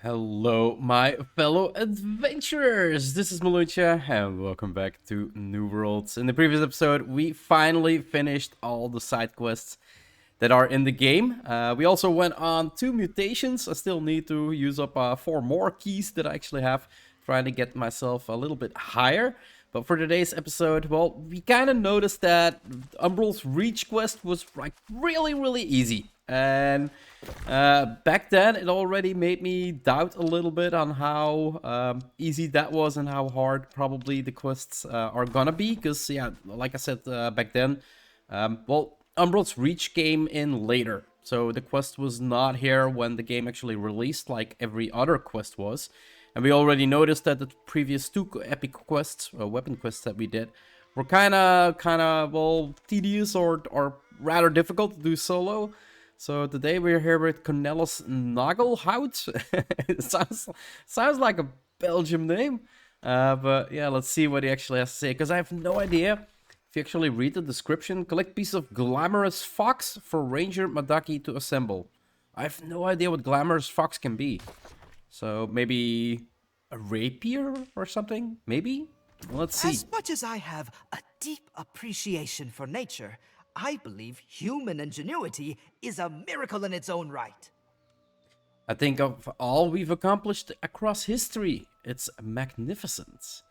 Hello, my fellow adventurers! This is Mloentje, and welcome back to New Worlds. In the previous episode, we finally finished all the side quests that are in the game. We also went on 2 mutations. I still need to use up 4 more keys that I actually have, trying to get myself a little bit higher. But for today's episode, well, we kind of noticed that Umbril's Reach quest was like really easy. And back then, it already made me doubt a little bit on how easy that was and how hard probably the quests are gonna be. Because, yeah, like I said back then, well, Umbril's Reach came in later. So the quest was not here when the game actually released like every other quest was. And we already noticed that the previous 2 epic quests, weapon quests that we did, were kind of, well, tedious or rather difficult to do solo. So today we're here with Cornelis Nagelhout. It sounds like a Belgium name. But yeah, let's see what he actually has to say. Because I have no idea. If you actually read the description, collect piece of Glamorous Vox for Ranger Madaki to assemble. I have no idea what Glamorous Vox can be. So maybe a rapier or something? Maybe? Let's see. As much as I have a deep appreciation for nature, I believe human ingenuity is a miracle in its own right. I think of all we've accomplished across history, it's magnificent.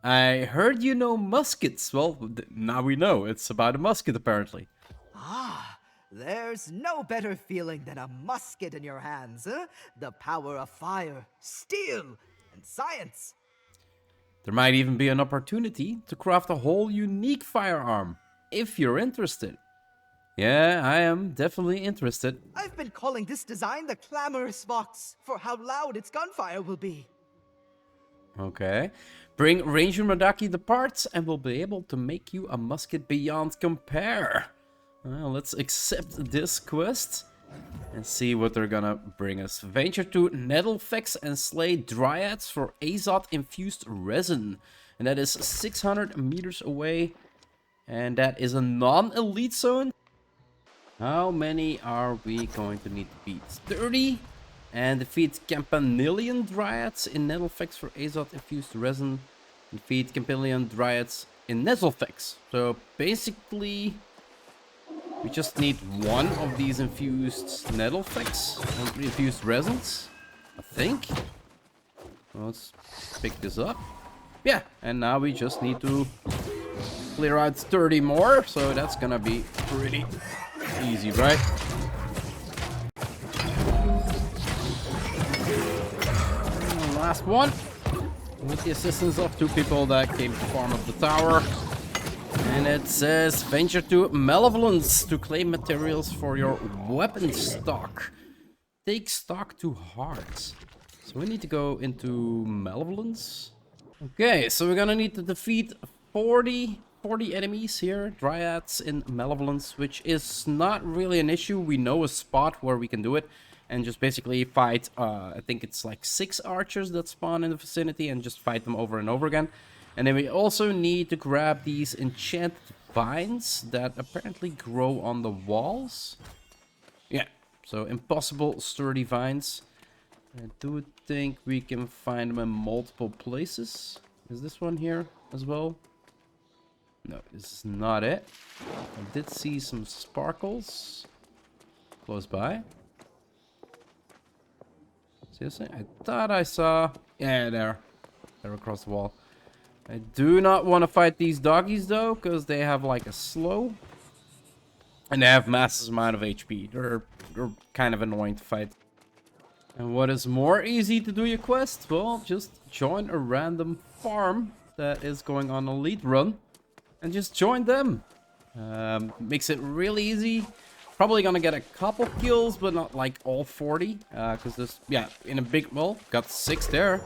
I heard you know muskets. Well, now we know. It's about a musket, apparently. Ah, there's no better feeling than a musket in your hands, huh? The power of fire, steel, and science. There might even be an opportunity to craft a whole unique firearm, if you're interested. Yeah, I am definitely interested. I've been calling this design the Clamorous Vox for how loud its gunfire will be. Okay. Bring Ranger Madaki the parts and we'll be able to make you a musket beyond compare. Well, let's accept this quest and see what they're gonna bring us. Venture to Nettlefex and slay dryads for Azoth infused resin. And that is 600 meters away. And that is a non-elite zone. How many are we going to need to beat? 30. And defeat Campanilian Dryads in Nettlefex for Azoth infused resin. Defeat Campanilian Dryads in Nettlefex. So basically, we just need 1 of these infused Nettlefex and infused resins, I think. Let's pick this up. Yeah, and now we just need to clear out 30 more. So that's gonna be pretty easy, right? Last one, with the assistance of 2 people that came to farm up the tower. And it says, venture to Malevolence to claim materials for your weapon stock. Take stock to hearts. So we need to go into Malevolence. Okay, so we're gonna need to defeat 40 enemies here, dryads in Malevolence, which is not really an issue. We know a spot where we can do it. And just basically fight, I think it's like 6 archers that spawn in the vicinity and just fight them over and over again. And then we also need to grab these enchanted vines that apparently grow on the walls. Yeah, so impossible sturdy vines. I do think we can find them in multiple places. Is this one here as well? No, this is not it. I did see some sparkles close by. Seriously? I thought I saw... Yeah, there. They're across the wall. I do not want to fight these doggies, though, because they have, like, a slow. And they have massive amount of HP. They're kind of annoying to fight. And what is more easy to do your quest? Well, just join a random farm that is going on a lead run. And just join them. Makes it really easy. Probably gonna get a couple kills, but not like all 40. Because this, yeah, in a big, well, got 6 there.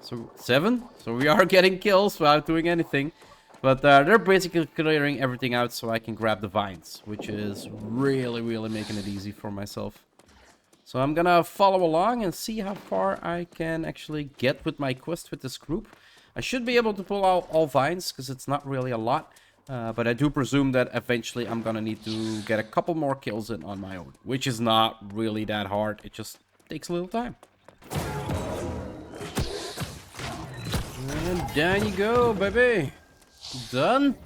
So 7. So we are getting kills without doing anything. But they're basically clearing everything out so I can grab the vines. Which is really making it easy for myself. So I'm gonna follow along and see how far I can actually get with my quest with this group. I should be able to pull out all vines because it's not really a lot. But I do presume that eventually I'm gonna need to get a couple more kills in on my own. Which is not really that hard. It just takes a little time. And down you go, baby. Done.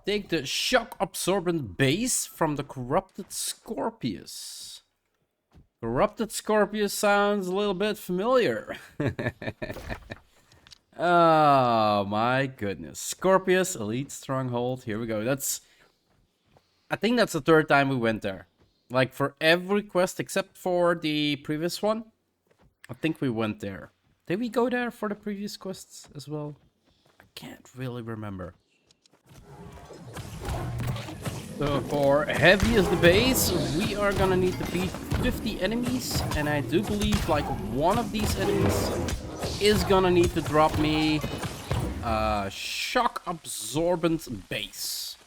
Take the shock absorbent base from the corrupted Scorpius. Corrupted Scorpius sounds a little bit familiar. Oh my goodness. Scorpius, Elite Stronghold. Here we go. I think that's the third time we went there. Like for every quest except for the previous one. I think we went there. Did we go there for the previous quests as well? I can't really remember. So for heavy as the base, we are gonna need to beat 50 enemies. And I do believe like one of these enemies is gonna need to drop me shock absorbent base.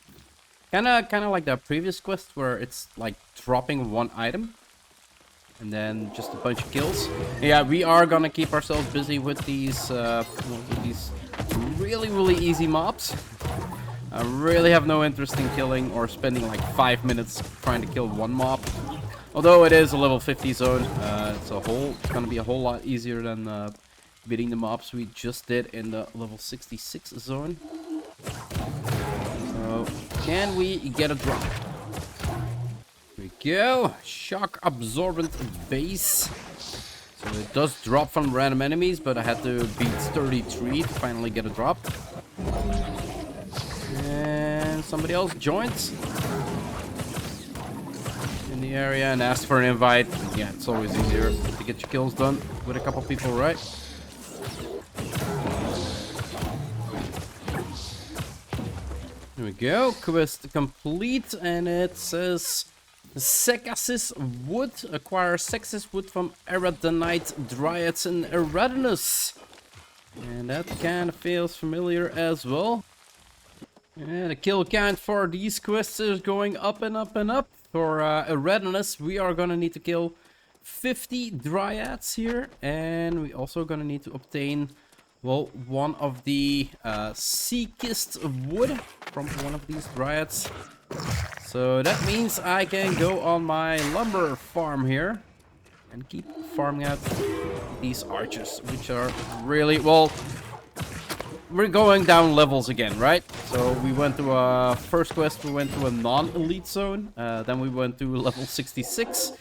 Kinda like the previous quest where it's like dropping one item. And then just a bunch of kills. Yeah, we are gonna keep ourselves busy with these really easy mobs. I really have no interest in killing or spending like 5 minutes trying to kill one mob. Although it is a level 50 zone, it's gonna be a whole lot easier than beating the mobs we just did in the level 66 zone. So, can we get a drop? Here we go. Shock absorbent base. So it does drop from random enemies, but I had to beat 33 to finally get a drop. And somebody else joins in the area and asks for an invite. Yeah, it's always easier to get your kills done with a couple people, right? Here we go. Quest complete, and it says Seakissed wood. Acquire Seakissed wood from Eradanite Dryads in Eradanus. And that kind of feels familiar as well. And the kill count for these quests is going up and up and up. For Eradanus, we are gonna need to kill 50 Dryads here. And we also gonna need to obtain, well, one of the Seakissed wood from one of these Dryads. So that means I can go on my lumber farm here and keep farming out these archers, which are really, well, we're going down levels again, right? So we went to a first quest, we went to a non-elite zone, then we went to level 66,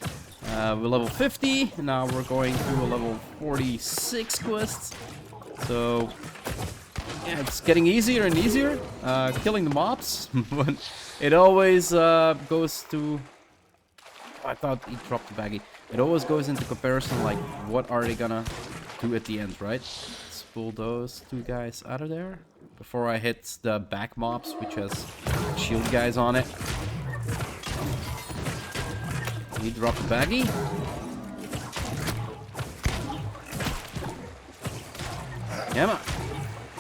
we're level 50, now we're going to a level 46 quest. So yeah, it's getting easier and easier killing the mobs, but it always goes to, I thought he dropped the baggie. It always goes into comparison, like what are they gonna do at the end, right? Let's pull those two guys out of there before I hit the back mobs, which has shield guys on it. He dropped the baggie. Come on.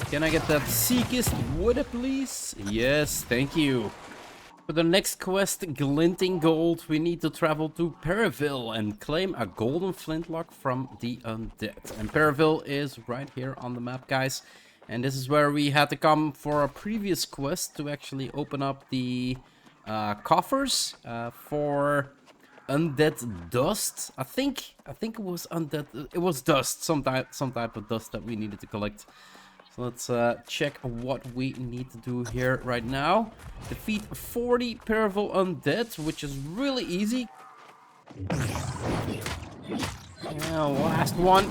Can I get that Seakissed wood, please? Yes, thank you. For the next quest, Glinting Gold, we need to travel to Periville and claim a golden flintlock from the undead. And Periville is right here on the map, guys. And this is where we had to come for a previous quest to actually open up the coffers for undead dust. I think it was undead. It was dust, some type of dust that we needed to collect. So let's check what we need to do here right now. Defeat 40 Periville undead, which is really easy. Yeah, last one.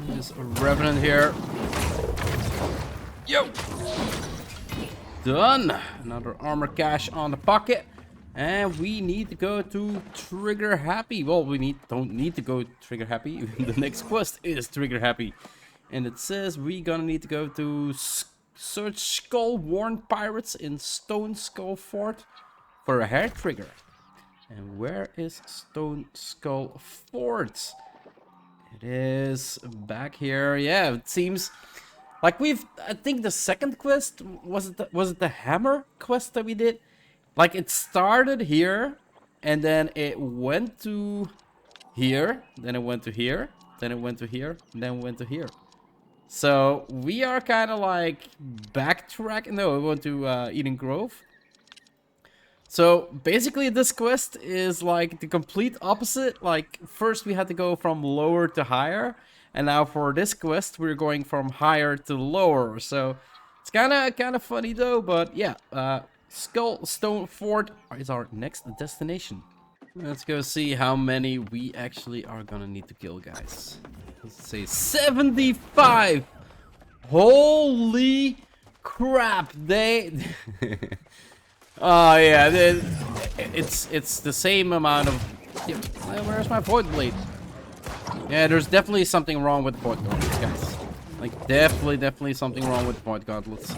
There's a revenant here. Yo! Done. Another armor cache on the pocket. And we need to go to Trigger Happy. Well, we don't need to go Trigger Happy. The next quest is Trigger Happy. And it says we're gonna need to go to search Skull-worn pirates in Stone Skull Fort for a hair trigger. And where is Stone Skull Fort? It is back here. Yeah, it seems like I think the second quest was it the hammer quest that we did? Like it started here, and then it went to here, then it went to here, then it went to here, and then it went to here. So we are kind of like backtracking. No, we went to Eden Grove. So basically this quest is like the complete opposite. Like first we had to go from lower to higher, and now for this quest we're going from higher to lower. So it's kind of funny though, but yeah, Skull Stone Fort is our next destination. Let's go see how many we actually are gonna need to kill, guys. Let's say 75. Holy crap, they oh yeah, it's the same amount of... Yeah, where's my void blade? Yeah, there's definitely something wrong with void gauntlets, guys. Like definitely something wrong with void gauntlets.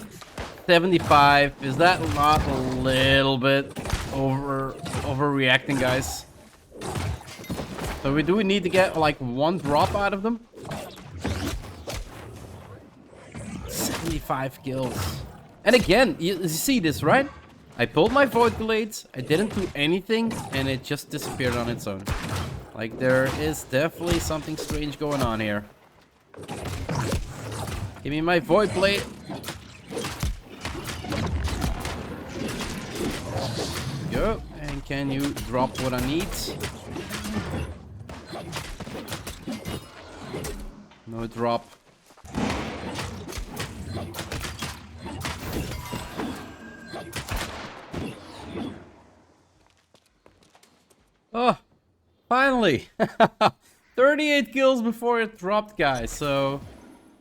75, is that not a little bit overreacting, guys? So we need to get like 1 drop out of them. 75 kills. And again, you see this, right? I pulled my void blades, I didn't do anything, and it just disappeared on its own. Like, there is definitely something strange going on here. Give me my void blade. Go. And can you drop what I need? No drop. Oh, finally! 38 kills before it dropped, guys. So,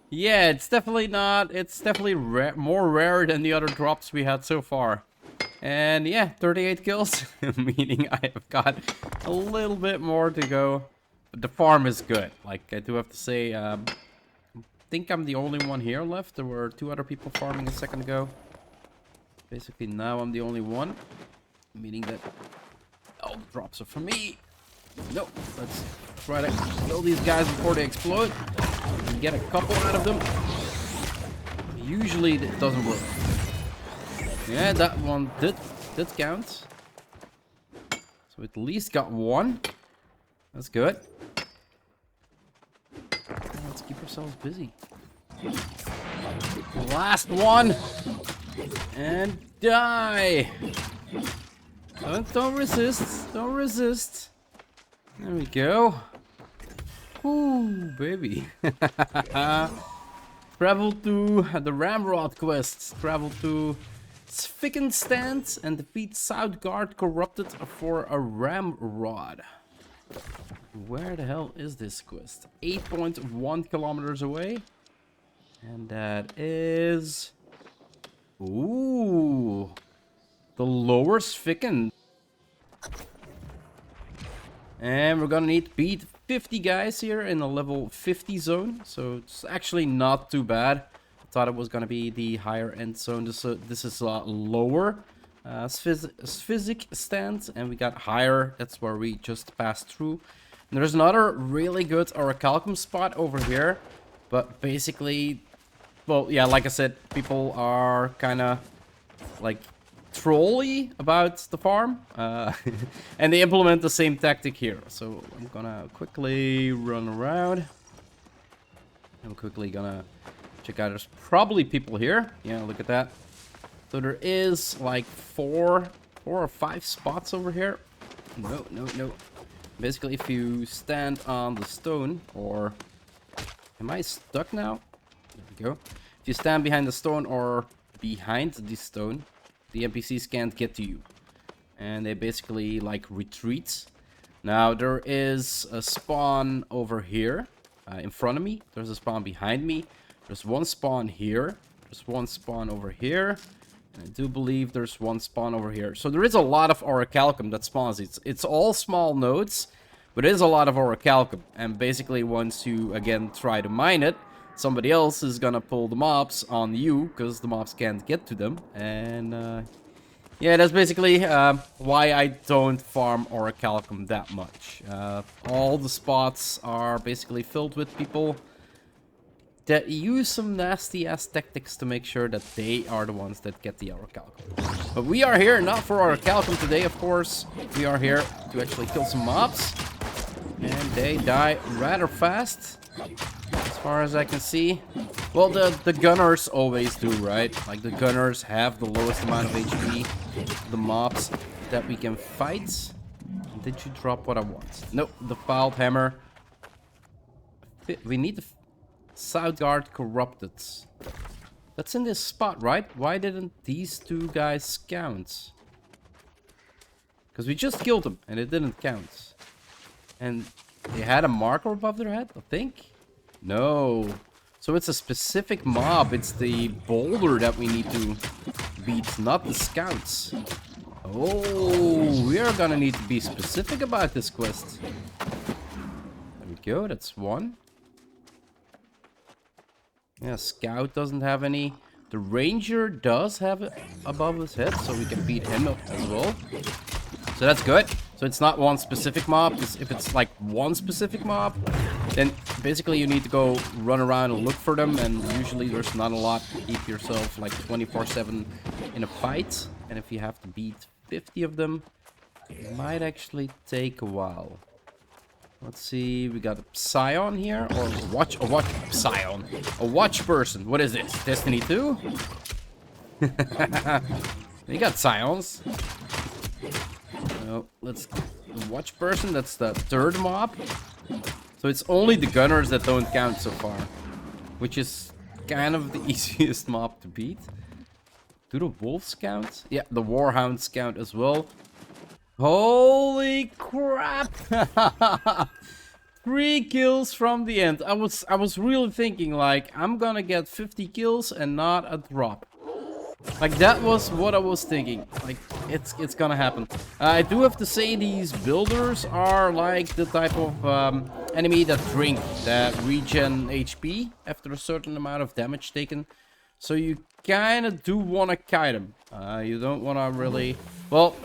yeah, it's definitely not... It's definitely more rare than the other drops we had so far. And yeah, 38 kills, meaning I have got a little bit more to go. But the farm is good. Like, I do have to say, I think I'm the only one here left. There were 2 other people farming a second ago. Basically, now I'm the only one. Meaning that all the drops are for me. No, let's try to kill these guys before they explode. And get a couple out of them. Usually it doesn't work. Yeah, that one did count. So at least got 1. That's good. Let's keep ourselves busy. Last one. And die. Don't resist. Don't resist. There we go. Ooh, baby. Travel to the Ramrod quest. Travel to Seakissed and defeat South Guard Corrupted for a Ramrod. Where the hell is this quest? 8.1 kilometers away. And that is... Ooh. The lower Seakissed. And we're gonna need to beat 50 guys here in a level 50 zone. So it's actually not too bad. I thought it was gonna be the higher end zone. This is a lot lower. Seakissed, and we got higher. That's where we just passed through. And there's another really good orichalcum spot over here. But basically, well, yeah, like I said, people are kind of like trolly about the farm, and they implement the same tactic here. So I'm gonna quickly run around. I'm quickly gonna check out. There's probably people here. Yeah, look at that. So there is like 4 or 5 spots over here. No. Basically, if you stand on the stone, or am I stuck now? There we go. If you stand behind the stone or behind the stone, the NPCs can't get to you. And they basically like retreat. Now there is a spawn over here in front of me. There's a spawn behind me. There's 1 spawn here. There's 1 spawn over here. And I do believe there's 1 spawn over here. So there is a lot of orichalcum that spawns. It's all small nodes, but it is a lot of orichalcum. And basically once you again try to mine it, somebody else is gonna pull the mobs on you, because the mobs can't get to them. And yeah, that's basically why I don't farm orichalcum that much. All the spots are basically filled with people that use some nasty ass tactics to make sure that they are the ones that get the orichalcum. But we are here not for orichalcum today, of course. We are here to actually kill some mobs. And they die rather fast, as far as I can see. Well, the gunners always do, right? Like, the gunners have the lowest amount of HP. The mobs that we can fight. Did you drop what I want? Nope, the filed hammer. We need the South Guard Corrupted. That's in this spot, right? Why didn't these two guys count? Because we just killed them and it didn't count. And they had a marker above their head, I think? No. So it's a specific mob. It's the boulder that we need to beat, not the scouts. Oh, we are gonna need to be specific about this quest. There we go, that's one. Yeah, scout doesn't have any. The ranger does have it above his head, so we can beat him as well. So that's good. So it's not one specific mob. If it's like one specific mob, then basically you need to go run around and look for them. And usually there's not a lot to keep yourself like 24/7 in a fight. And if you have to beat 50 of them, it might actually take a while. Let's see, we got a Scion here, or Scion. A watch person. What is this? Destiny 2? You got Scions. So let's watch person, that's the third mob. So it's only the gunners that don't count so far, which is kind of the easiest mob to beat. Do the wolves count? Yeah, the warhounds count as well. Holy crap! 3 kills from the end. I was really thinking like I'm gonna get 50 kills and not a drop. Like that was what I was thinking. Like it's gonna happen. I do have to say these builders are like the type of enemy that drink, that regen HP after a certain amount of damage taken. So you kind of do want to kite them. You don't want to really... Well,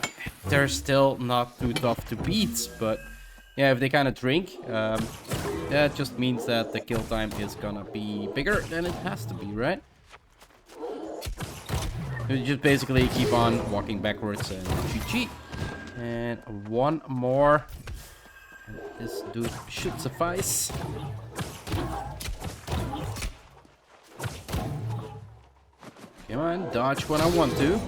they're still not too tough to beat, but yeah, if they kind of drink, that just means that the kill time is gonna be bigger than it has to be, right? You just basically keep on walking backwards and GG. And one more. And this dude should suffice. Come on, dodge when I want to.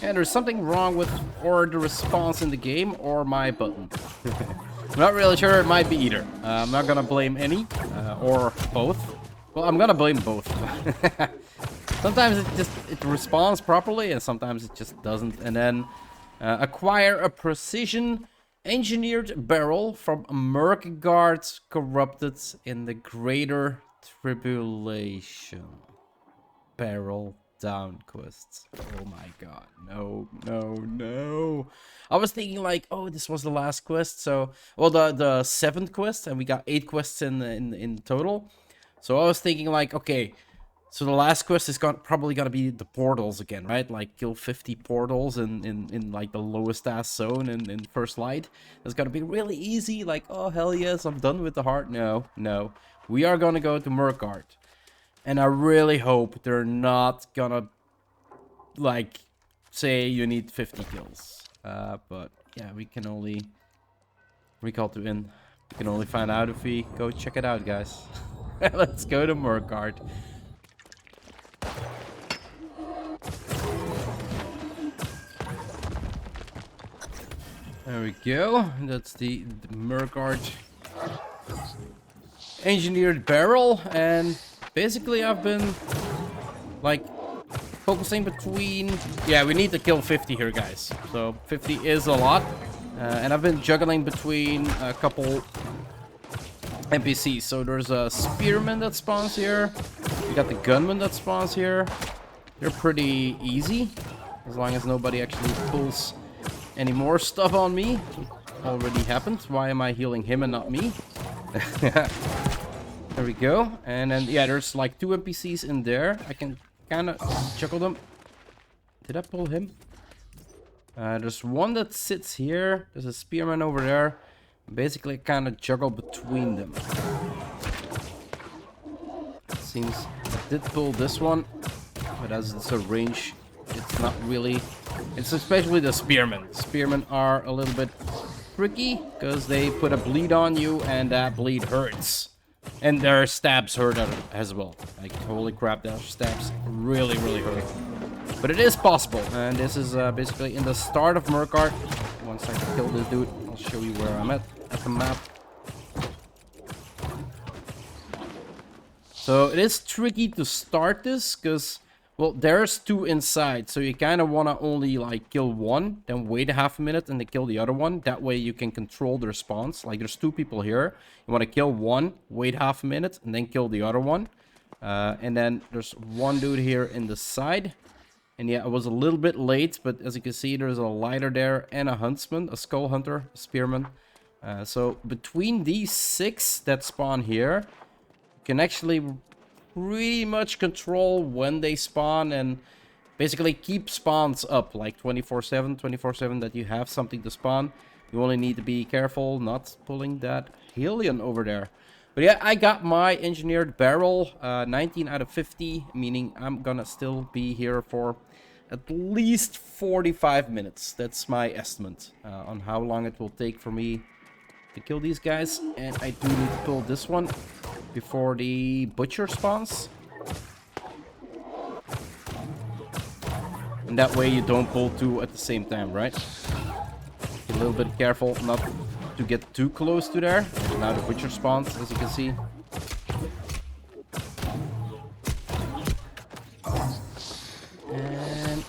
And there's something wrong with or the response in the game or my button. I'm not really sure, it might be either. I'm not gonna blame any or both. Well, I'm gonna blame both. Sometimes it responds properly and sometimes it just doesn't. And then acquire a precision engineered barrel from Murkguard Corrupted in the Greater Tribulation. Barrel down quests. Oh my god. No, no, no. I was thinking like, oh, this was the last quest. So, well, the 7th quest, and we got 8 quests in total. So I was thinking like, okay, so the last quest is probably gonna be the portals again, right? Like kill 50 portals in like the lowest ass zone in First Light. It's gonna be really easy. Like, oh hell yes, I'm done with the heart. No, no, we are gonna go to Murkguard. And I really hope they're not gonna, like, say you need 50 kills. But, yeah, we can only recall to win. We can only find out if we go check it out, guys. Let's go to Murkguard. There we go. That's the Murkguard engineered barrel. And... basically, I've been, like, focusing between... Yeah, we need to kill 50 here, guys. So, 50 is a lot. And I've been juggling between a couple NPCs. So, there's a spearman that spawns here. We got the gunman that spawns here. They're pretty easy. As long as nobody actually pulls any more stuff on me. It already happened. Why am I healing him and not me? There we go. And then, yeah, there's like 2 NPCs in there. I can kind of juggle them. Did I pull him? There's one that sits here. There's a spearman over there. Basically, kind of juggle between them. It seems I did pull this one. But as it's a range, it's not really... It's especially the spearmen. Spearmen are a little bit tricky because they put a bleed on you and that bleed hurts. And their stabs hurt as well. Like, holy crap, their stabs really, really hurt. But it is possible, and this is basically in the start of Murkard. Once I kill this dude, I'll show you where I'm at the map. So it is tricky to start this, because, well, there's 2 inside. So you kind of want to only, like, kill one, then wait a half a minute, and then kill the other one. That way you can control the response. Like, there's 2 people here. You want to kill one, wait half a minute, and then kill the other one. And then there's one dude here in the side. And yeah, I was a little bit late, but as you can see, there's a lighter there and a huntsman, a skull hunter, a spearman. So between these 6 that spawn here, you can actually pretty much control when they spawn and basically keep spawns up like 24/7, that you have something to spawn. You only need to be careful not pulling that Helion over there. But yeah, I got my engineered barrel, 19 out of 50, meaning I'm gonna still be here for at least 45 minutes. That's my estimate on how long it will take for me to kill these guys. And I do need to pull this one before the butcher spawns. And that way you don't pull 2 at the same time, right? Be a little bit careful not to get too close to there. Now the butcher spawns, as you can see. And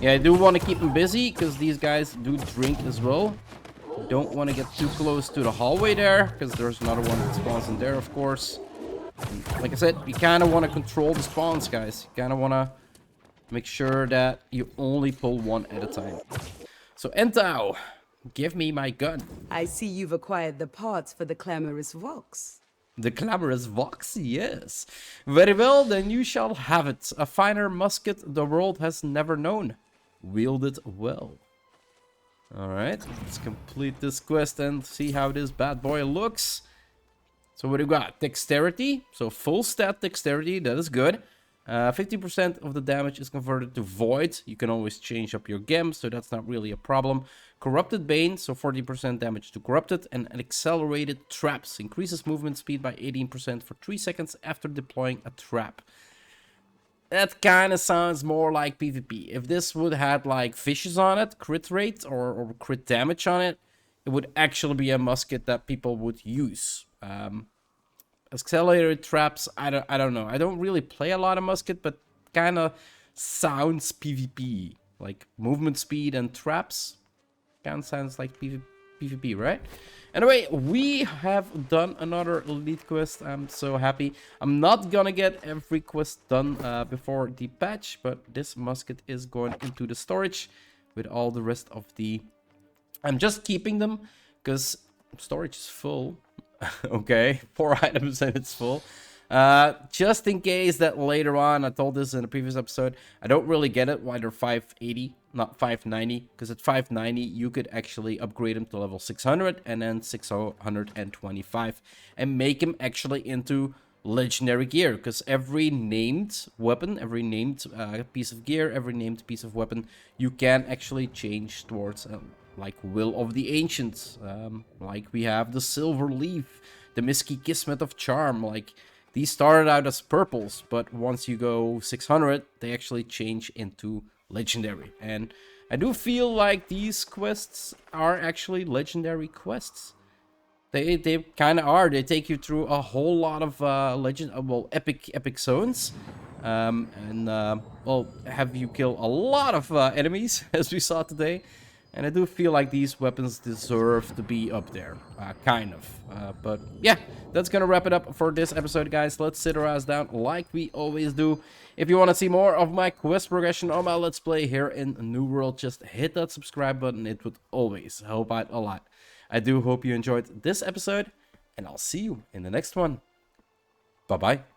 yeah, I do want to keep them busy because these guys do drink as well. Don't want to get too close to the hallway there because there's another one that spawns in there, of course. And like I said, you kind of want to control the spawns, guys. You kind of want to make sure that you only pull one at a time. So Entau, give me my gun. I see you've acquired the parts for the Clamorous Vox. The Clamorous Vox, yes. Very well, then you shall have it. A finer musket the world has never known. Wield it well. Alright, let's complete this quest and see how this bad boy looks. So what do we got? Dexterity. So full stat dexterity, that is good. 50% of the damage is converted to void. You can always change up your gem, so that's not really a problem. Corrupted Bane, so 40% damage to corrupted. And an accelerated traps. Increases movement speed by 18% for 3 seconds after deploying a trap. That kind of sounds more like PvP. If this would have like fishes on it, crit rate or crit damage on it, it would actually be a musket that people would use. Accelerated traps, I don't know. I don't really play a lot of musket, but kind of sounds PvP. Like movement speed and traps kind of sounds like PvP, right? Anyway, we have done another elite quest. I'm so happy. I'm not gonna get every quest done before the patch, but this musket is going into the storage with all the rest of the... I'm just keeping them because storage is full. Okay, 4 items and it's full. Just in case that later on, I told this in a previous episode, I don't really get it why they're 580, not 590, because at 590 you could actually upgrade them to level 600 and then 625 and make them actually into legendary gear, because every named weapon, every named piece of gear, every named piece of weapon, you can actually change towards like Will of the Ancients. Like we have the Silver Leaf, the Seakissed of Charm. Like these started out as purples, but once you go 600, they actually change into legendary. And I do feel like these quests are actually legendary quests. They kind of are. They take you through a whole lot of epic zones. Well, have you kill a lot of enemies, as we saw today. And I do feel like these weapons deserve to be up there, kind of. But yeah, that's gonna wrap it up for this episode, guys. Let's sit our ass down like we always do. If you want to see more of my quest progression on my Let's Play here in New World, just hit that subscribe button. It would always help out a lot. I do hope you enjoyed this episode, and I'll see you in the next one. Bye-bye.